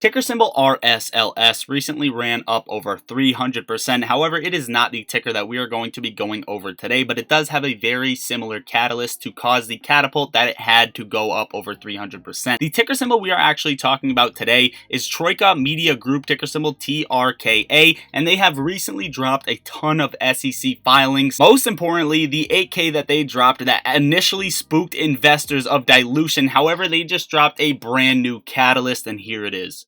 Ticker symbol RSLS recently ran up over 300%. However, it is not the ticker that we are going to be going over today, but it does have a very similar catalyst to cause the catapult that it had to go up over 300%. The ticker symbol we are actually talking about today is TRKA Media Group, ticker symbol TRKA, and they have recently dropped a ton of SEC filings. Most importantly, the 8K that they dropped that initially spooked investors of dilution. However, they just dropped a brand new catalyst, and here it is.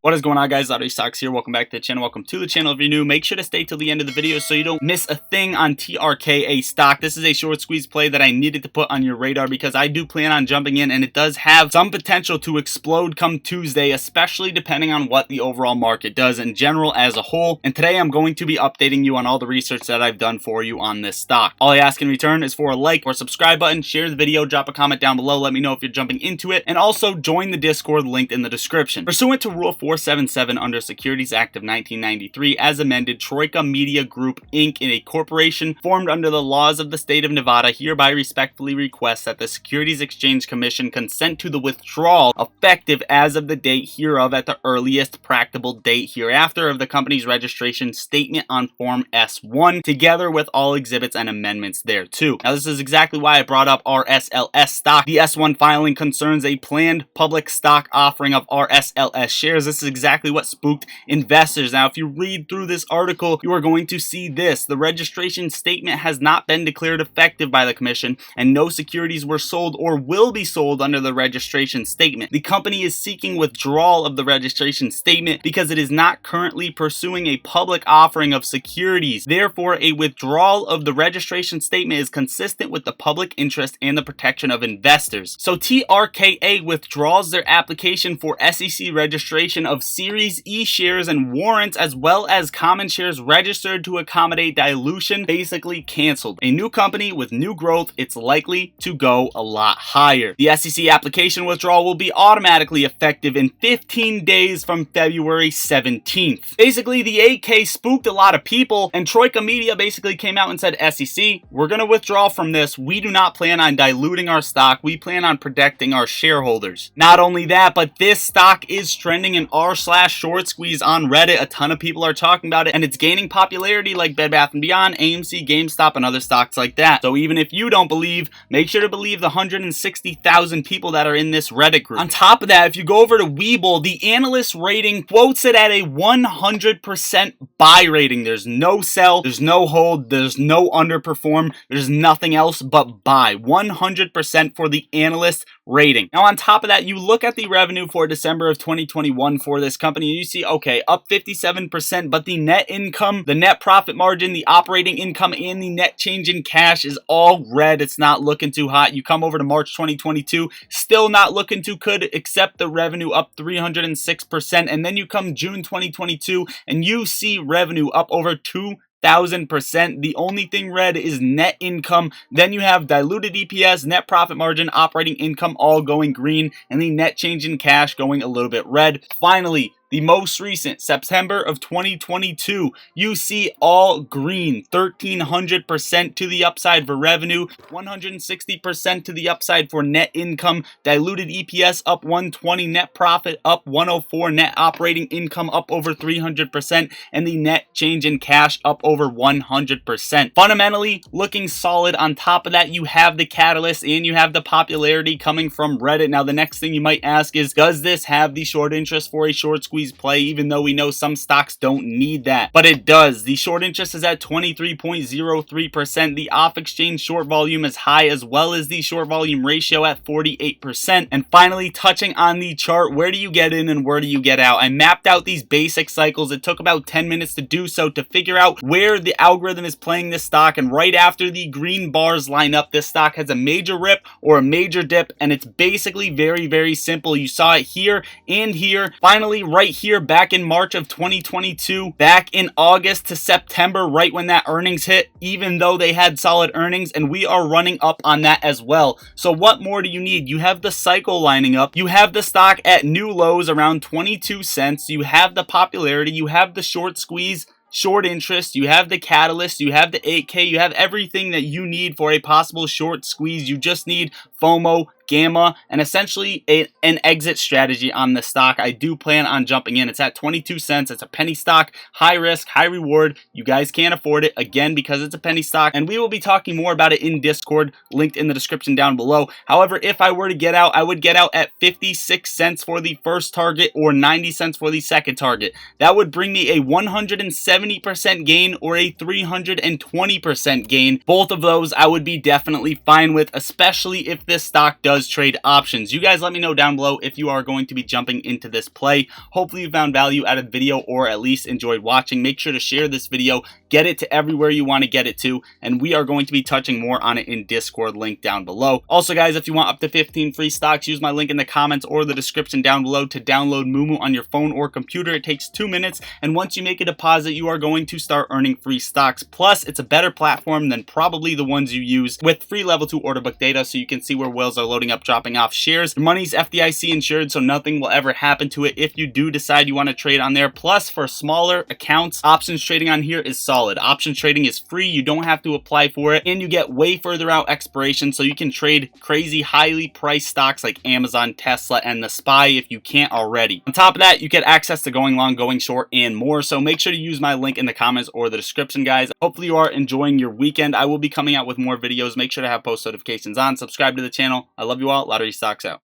What is going on, guys? Stocks here. Welcome back to the channel. Welcome to the channel. If you're new, make sure to stay till the end of the video so you don't miss a thing on TRKA stock. This is a short squeeze play that I needed to put on your radar because I do plan on jumping in, and it does have some potential to explode come Tuesday, especially depending on what the overall market does in general as a whole. And today I'm going to be updating you on all the research that I've done for you on this stock. All I ask in return is for a like or subscribe button, share the video, drop a comment down below, let me know if you're jumping into it, and also join the Discord linked in the description. Pursuant to Rule 477 under Securities Act of 1993, as amended, TRKA Media Group Inc. in a corporation formed under the laws of the state of Nevada hereby respectfully requests that the Securities Exchange Commission consent to the withdrawal effective as of the date hereof at the earliest practicable date hereafter of the company's registration statement on Form S1, together with all exhibits and amendments thereto. Now, this is exactly why I brought up RSLS stock. The S1 filing concerns a planned public stock offering of RSLS shares. This is exactly what spooked investors. Now, if you read through this article, you are going to see this. The registration statement has not been declared effective by the commission, and no securities were sold or will be sold under the registration statement. The company is seeking withdrawal of the registration statement because it is not currently pursuing a public offering of securities. Therefore, a withdrawal of the registration statement is consistent with the public interest and the protection of investors. So TRKA withdraws their application for SEC registration of Series E shares and warrants, as well as common shares registered to accommodate dilution, basically canceled. A new company with new growth, it's likely to go a lot higher. The SEC application withdrawal will be automatically effective in 15 days from February 17th. Basically, the 8K spooked a lot of people, and TRKA Media basically came out and said, SEC, we're going to withdraw from this. We do not plan on diluting our stock. We plan on protecting our shareholders. Not only that, but this stock is trending in r/short squeeze on Reddit. A ton of people are talking about it, and it's gaining popularity like Bed Bath & Beyond, AMC, GameStop, and other stocks like that. So even if you don't believe, make sure to believe the 160,000 people that are in this Reddit group. On top of that, if you go over to Webull, the analyst rating quotes it at a 100% buy rating. There's no sell, there's no hold, there's no underperform, there's nothing else but buy. 100% for the analyst rating. Now, on top of that, you look at the revenue for December of 2021 for this company, and you see, okay, up 57%, but the net income, the net profit margin, the operating income, and the net change in cash is all red. It's not looking too hot. You come over to March 2022, still not looking too good, except the revenue up 306%, and then you come June 2022, and you see revenue up over 2,000%. The only thing red is net income. Then you have diluted EPS, net profit margin, operating income all going green, and the net change in cash going a little bit red. Finally, the most recent September of 2022, you see all green, 1,300% to the upside for revenue, 160% to the upside for net income, diluted EPS up 120, net profit up 104, net operating income up over 300%, and the net change in cash up over 100%. Fundamentally, looking solid. On top of that, you have the catalyst and you have the popularity coming from Reddit. Now, the next thing you might ask is, does this have the short interest for a short squeeze play, even though we know some stocks don't need that? But it does. The short interest is at 23.03%. The off-exchange short volume is high, as well as the short volume ratio at 48%. And finally, touching on the chart, where do you get in and where do you get out? I mapped out these basic cycles. It took about 10 minutes to do so, to figure out where the algorithm is playing this stock, and right after the green bars line up, this stock has a major rip or a major dip, and it's basically very, very simple. You saw it here and here. Finally, right here back in March of 2022, back in August to September, right when that earnings hit, even though they had solid earnings, and we are running up on that as well. So what more do you need? You have the cycle lining up, you have the stock at new lows around 22 cents, you have the popularity, you have the short squeeze short interest, you have the catalyst, you have the 8K, you have everything that you need for a possible short squeeze. You just need FOMO, gamma, and essentially an exit strategy on the stock. I do plan on jumping in. It's at 22 cents. It's a penny stock, high risk, high reward. You guys can't afford it, again, because it's a penny stock, and we will be talking more about it in Discord, linked in the description down below. However, if I were to get out, I would get out at 56 cents for the first target or 90 cents for the second target. That would bring me a 170% gain or a 320% gain. Both of those I would be definitely fine with, especially if this stock does trade options. You guys let me know down below if you are going to be jumping into this play. Hopefully you found value out of the video, or at least enjoyed watching. Make sure to share this video, get it to everywhere you want to get it to, and we are going to be touching more on it in Discord, link down below. Also guys, if you want up to 15 free stocks, use my link in the comments or the description down below to download Moomoo on your phone or computer. It takes 2 minutes, and once you make a deposit, you are going to start earning free stocks. Plus, it's a better platform than probably the ones you use, with free level 2 order book data, so you can see where whales are loading up, dropping off shares. The money's FDIC insured, so nothing will ever happen to it if you do decide you want to trade on there. Plus, for smaller accounts, options trading on here is solid. Options trading is free, you don't have to apply for it, and you get way further out expiration, so you can trade crazy highly priced stocks like Amazon, Tesla, and the SPY if you can't already. On top of that, you get access to going long, going short, and more, so make sure to use my link in the comments or the description, guys. Hopefully you are enjoying your weekend. I will be coming out with more videos. Make sure to have post notifications on, subscribe to the channel. I love you all. Lottery stocks out.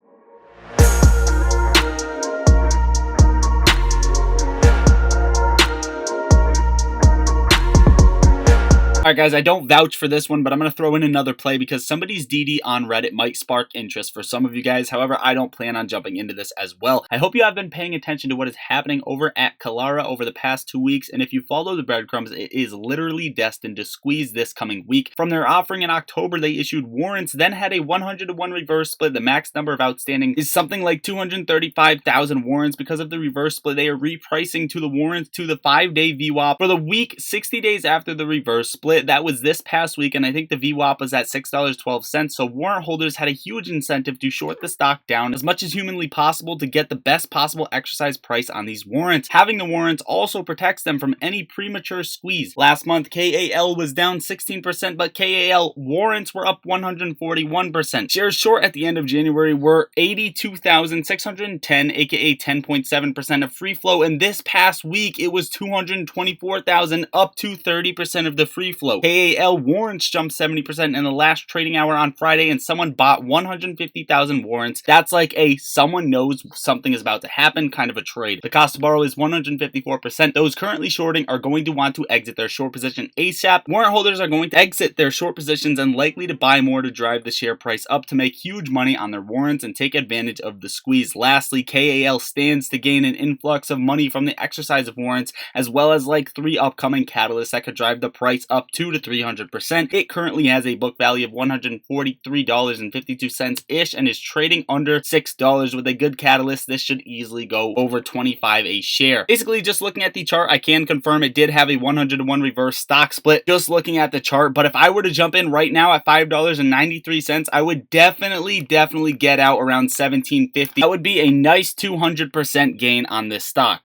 Alright guys, I don't vouch for this one, but I'm going to throw in another play because somebody's DD on Reddit might spark interest for some of you guys. However, I don't plan on jumping into this as well. I hope you have been paying attention to what is happening over at Kalara over the past 2 weeks, and if you follow the breadcrumbs, it is literally destined to squeeze this coming week. From their offering in October, they issued warrants, then had a 100-to-1 reverse split. The max number of outstanding is something like 235,000 warrants. Because of the reverse split, they are repricing to the warrants to the 5-day VWAP for the week 60 days after the reverse split. That was this past week, and I think the VWAP was at $6.12, so warrant holders had a huge incentive to short the stock down as much as humanly possible to get the best possible exercise price on these warrants. Having the warrants also protects them from any premature squeeze. Last month, KAL was down 16%, but KAL warrants were up 141%. Shares short at the end of January were 82,610, aka 10.7% of free flow, and this past week it was 224,000, up to 30% of the free flow. KAL warrants jumped 70% in the last trading hour on Friday, and someone bought 150,000 warrants. That's like a someone knows something is about to happen kind of a trade. The cost to borrow is 154%. Those currently shorting are going to want to exit their short position ASAP. Warrant holders are going to exit their short positions and likely to buy more to drive the share price up to make huge money on their warrants and take advantage of the squeeze. Lastly, KAL stands to gain an influx of money from the exercise of warrants, as well as like 3 upcoming catalysts that could drive the price up 200 to 300%. It currently has a book value of $143.52-ish and is trading under $6. With a good catalyst, this should easily go over 25 a share. Basically, just looking at the chart, I can confirm it did have a 100-to-1 reverse stock split just looking at the chart, but if I were to jump in right now at $5.93, I would definitely get out around $17.50. That would be a nice 200% gain on this stock.